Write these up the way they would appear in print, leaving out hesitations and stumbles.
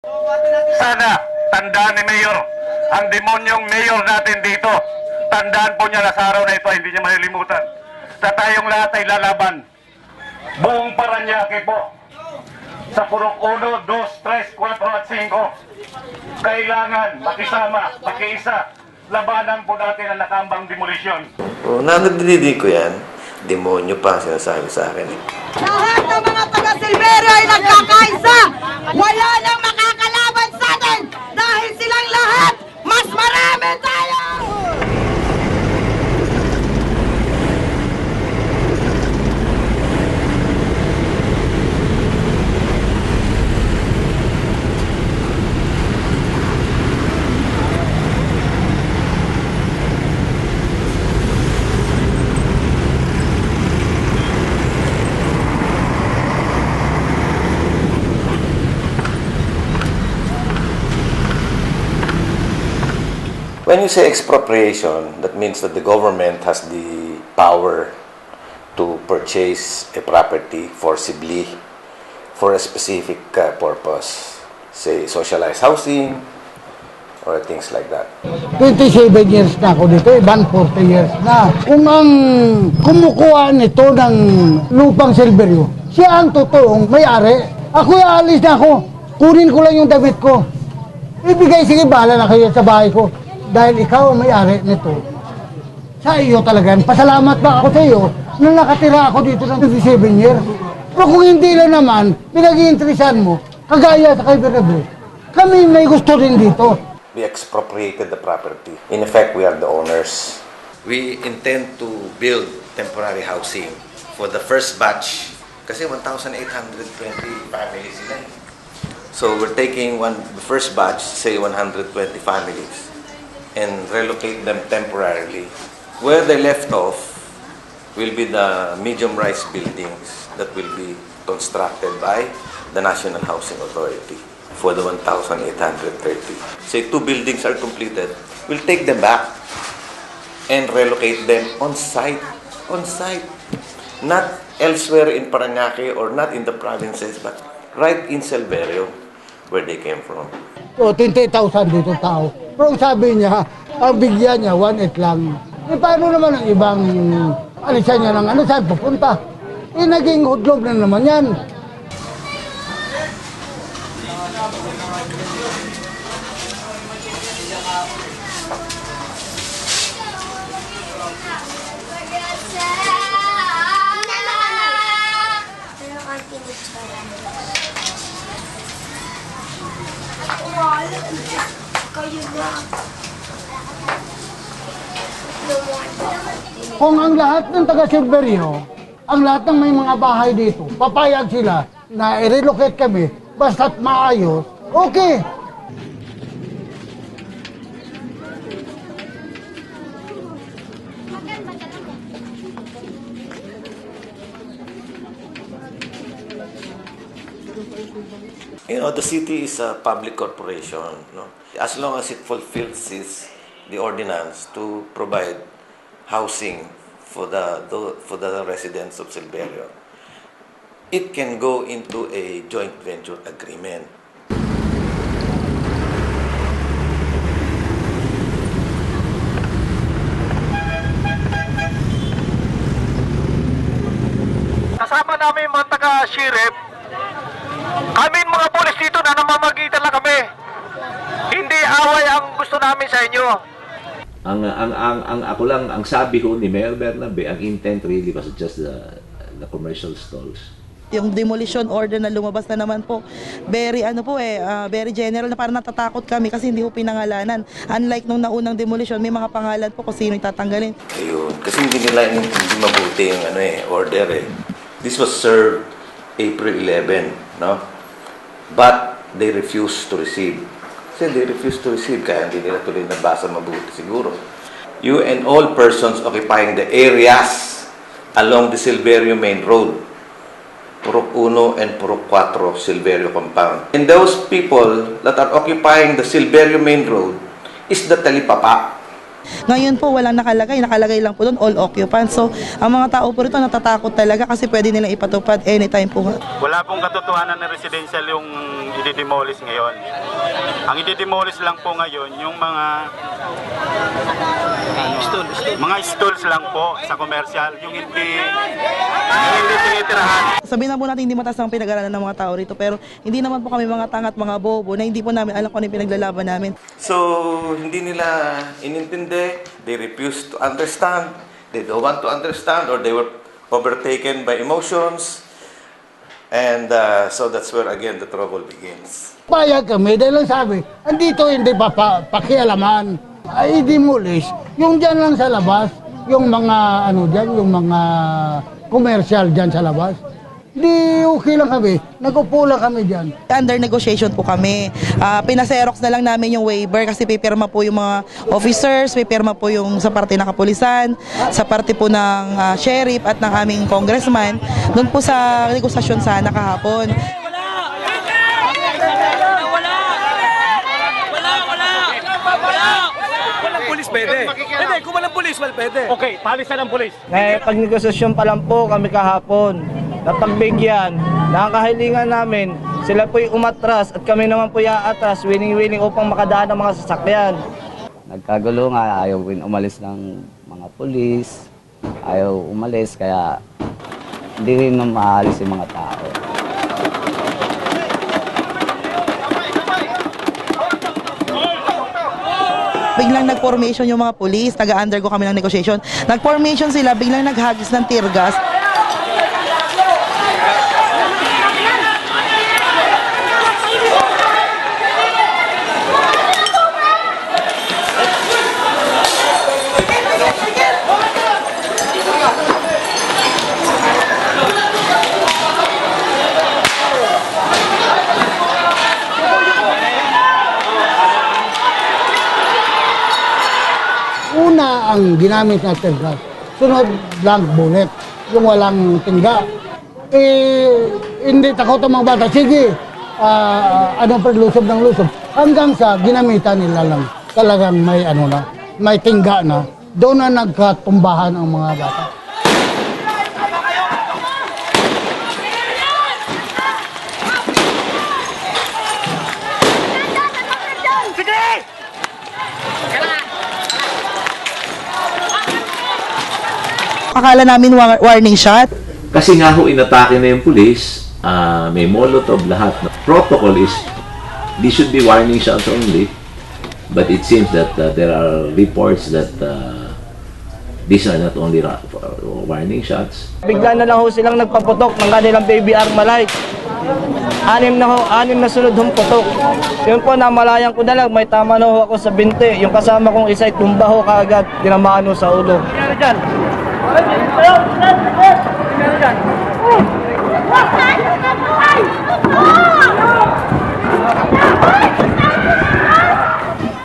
Sana, tandaan ni Mayor, ang demonyong Mayor natin dito, tandaan po niya na sa araw na ito, hindi niya malilimutan. Sa tayong lahat ay lalaban. Buong Paranaque po. Sa purok 1, 2, 3, 4 at 5. Kailangan makisama, makiisa. Labanan po natin ang nakambang demolisyon. Nadidinig ko yan. Demonyo pa sinasabi sa akin. Lahat ng mga taga-Silverio ay nagkakaisa. Wala nang makakalaban sa atin dahil silang lahat mas marami tayo! When you say expropriation, that means that the government has the power to purchase a property forcibly for a specific purpose. Say, socialized housing or things like that. 27 years na ako dito, iban 40 years na. Kung ang kumukuha nito ng lupang Silverio, siya ang totoong may-ari. Ako alis na ako. Kunin ko lang yung damit ko. Ibigay, sige, bahala na kayo sa bahay ko. Dahil ikaw ang may-ari nito. Sa iyo talaga. Pasalamat ba ako sa iyo na nakatira ako dito ng 27 years. Pero kung hindi lang naman, pinag-iinteresan mo, kagaya sa kay Bernabé, kami may gusto rin dito. We expropriated the property. In effect, we are the owners. We intend to build temporary housing for the first batch. Kasi 1,820 families sila. So we're taking the first batch, say 120 families, and relocate them temporarily. Where they left off will be the medium-rise buildings that will be constructed by the National Housing Authority for the 1,830. Say 2 buildings are completed, we'll take them back and relocate them on site. On site. Not elsewhere in Paranaque or not in the provinces, but right in Silverio, where they came from. O, 20,000 dito tao. Pero sabi niya, ang bigyan niya, 1,800 lang. E paano naman ang ibang alisan niya ng ano, saan pupunta? E naging hudlog na naman yan. Kung ang lahat ng taga-Silverio, ang lahat ng may mga bahay dito, papayag sila na i-relocate kami, basta't maayos, okay. You know, the city is a public corporation. No? As long as it fulfills the ordinance to provide housing for the residents of Silverio, it can go into a joint venture agreement. Kasama namin yung mga taga-sheriff, kami mga polis dito na namamagitan lang kami. Hindi away ang gusto namin sa inyo. Ang ako lang, ang sabi ho ni Mayor Bernabe, ang intent really was just the commercial stalls. Yung demolition order na lumabas na naman po, very very general na parang natatakot kami kasi hindi po pinangalanan. Unlike nung naunang demolition, may mga pangalan po kung sino yung tatanggalin. Ayun. Kasi hindi mabuti yung order eh. This was served April 11, no? But they refused to receive. Kasi they refused to receive, kaya hindi nila tuloy nabasa mabuti siguro. You and all persons occupying the areas along the Silverio Main Road, Purok 1 and Purok 4 Silverio Compound. And those people that are occupying the Silverio Main Road is the Talipapa. Ngayon po walang nakalagay lang po doon all occupants. So ang mga tao po rito natatakot talaga kasi pwede nilang ipatupad anytime po. Wala pong katotohanan na residential yung i-demolish ngayon. Ang i-demolish lang po ngayon yung mga stalls lang po sa commercial, yung hindi tinitirahan. Sabihin na po natin hindi mataas ang pinag-aralan ng mga tao rito pero hindi naman po kami mga tanga at mga bobo na hindi po namin alam kung ano yung pinaglalaban namin. So, hindi nila inintindi, they refuse to understand, they don't want to understand, or they were overtaken by emotions. And so that's where again the trouble begins. Payag kami dahil lang sabi, andito hindi pakialaman. Ay demolish, yung dyan lang sa labas, yung mga ano dyan, yung mga commercial dyan sa labas. Di okay lang kami, nag-upo lang kami dyan. Under negotiation po kami. Pinaserox na lang namin yung waiver kasi pipirma po yung mga officers, pipirma po yung sa parte ng kapulisan, sa parte po ng sheriff at ng aming congressman. Doon po sa negosasyon sana kahapon. Walang pulis pwede. Hindi, kung walang pulis, wala pwede. Okay, palisan ng pulis. Pag negosasyon pa lang po kami kahapon, napagbigyan, nakahilingan namin, sila po'y umatras at kami naman po'y aatras, winning-winning upang makadaan ng mga sasakyan. Nagkagulo nga, ayaw umalis ng mga pulis, ayaw umalis, kaya hindi rin maalis yung mga tao. Biglang nag-formation yung mga pulis, taga-undergo kami ng negotiation. Nag-formation sila, biglang naghagis ng tear gas. Una ang ginamit na tear gas, sunod blank bullet, yung walang tingga. Hindi takot ang mga bata, sige, anong lusob ng lusob. Hanggang sa ginamitan nila lang, talagang may may tingga na, doon na nagkatumbahan ang mga bata. Akala namin warning shot. Kasi nga ho, inatake na yung police, may molotov lahat. Protocol is, these should be warning shots only. But it seems that there are reports that these are not only warning shots. Bigla na lang ho silang nagpaputok ng kanilang baby Armalite. Anim na sunod hong putok. Yun po, namalayan ko na lang, may tama na ho ako sa binti. Yung kasama kong isa'y tumba ho kaagad, tinamaan ho sa ulo.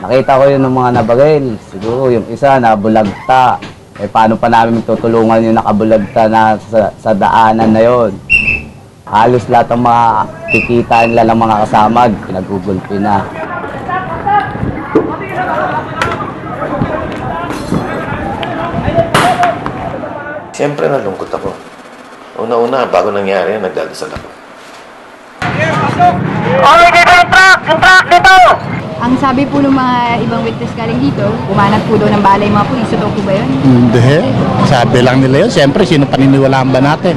Nakita ko yun ng mga nabagay. Siguro yung isa nabulagta. Paano pa namin tutulungan yung nakabulagta na sa daanan na yon? Halos lahat ng mga kikita nila ng mga kasama, pinagugulpi na. Siyempre nalungkot ako. Una-una, bago nangyari, nagdadasal ako. Ang sabi po ng mga ibang witness galing dito, umanat po daw ng balay mga pulis. Totoo po ba yun? Hindi, sabi lang nila yun. Siyempre, sino paniniwalaan ba natin?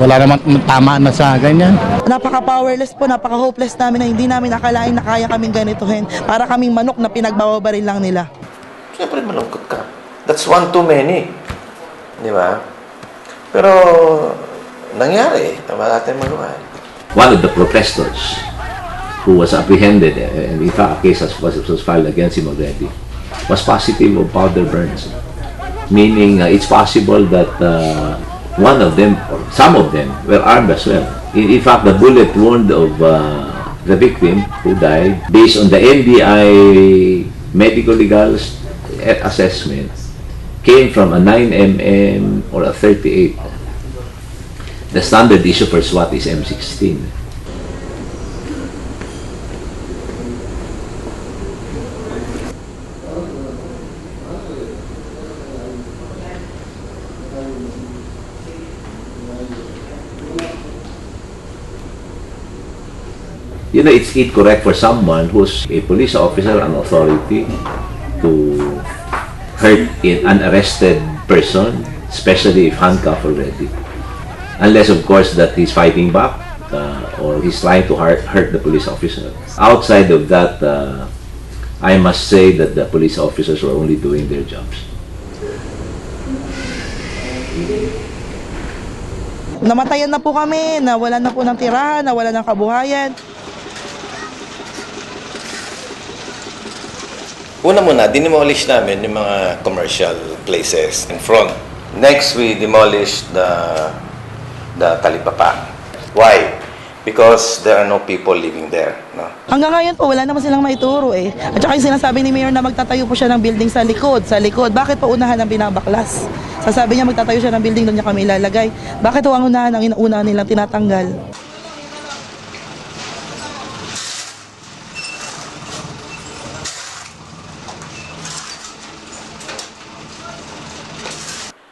Wala naman tama na sa ganyan. Napaka-powerless po, napaka-hopeless namin na hindi namin akalain na kaya kaming ganituhin. Para kaming manok na pinagbababaril lang nila. Siyempre malungkot ka. That's one too many. Di ba? Pero nangyari, tama natin magawa. One of the protesters who was apprehended, and in fact a case was filed against him already, was positive of powder burns. Meaning it's possible that one of them, or some of them, were armed as well. In fact, the bullet wound of the victim who died, based on the NBI medical legal assessment, came from a 9mm or a 38. The standard issue for SWAT is M16. know, it's incorrect for someone who's a police officer, an authority, to hurt an arrested person, especially if handcuffed already. Unless, of course, that he's fighting back or he's trying to hurt the police officer. Outside of that, I must say that the police officers were only doing their jobs. Namatayan na po kami, nawalan na po ng tirahan, nawalan ng kabuhayan. Una muna, dinimolish namin yung mga commercial places in front. Next, we demolish the talipapa. Why? Because there are no people living there. No? Hanggang ngayon po, wala naman silang maituro eh. At saka yung sinasabi ni Mayor na magtatayo po siya ng building sa likod. Bakit pa unahan ang binabaklas? Sasabi niya magtatayo siya ng building, doon niya kami ilalagay. Bakit ho ang unahan ang inuuna nilang tinatanggal?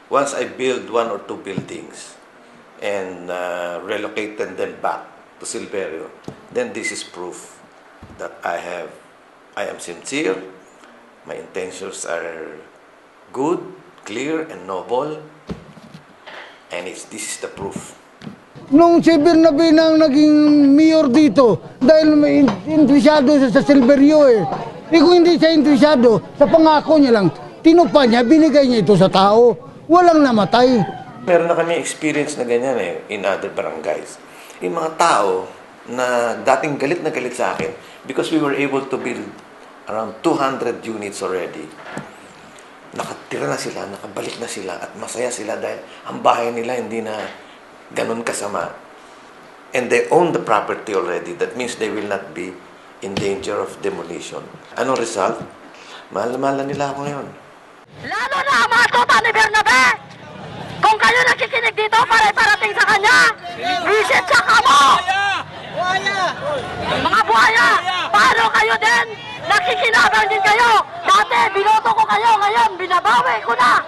Once I build 1 or 2 buildings and relocated them back to Silverio, then this is proof that I am sincere, my intentions are good, clear, and noble, and this is the proof. Nung si Bernabe nang naging mayor dito, dahil may interesado siya sa Silverio eh. Kung hindi siya interesado, sa pangako niya lang, tinupa niya, binigay niya ito sa tao. Walang namatay. Meron na kami experience na ganyan eh, in other barangays. Yung mga tao na dating galit na galit sa akin because we were able to build around 200 units already. Nakatira na sila, nakabalik na sila at masaya sila dahil ang bahay nila hindi na ganun kasama. And they own the property already. That means they will not be in danger of demolition. Anong result? Mahal na mahal na nila ako ngayon. Lalo na ang mga tuta ni Bernabe! Kung kayo nakikinig dito para iparating sa kanya, visit siya kamo! Mga buhaya! Paano kayo din? Nakikinabang din kayo! Dati, binoto ko kayo, ngayon, binabawi ko na!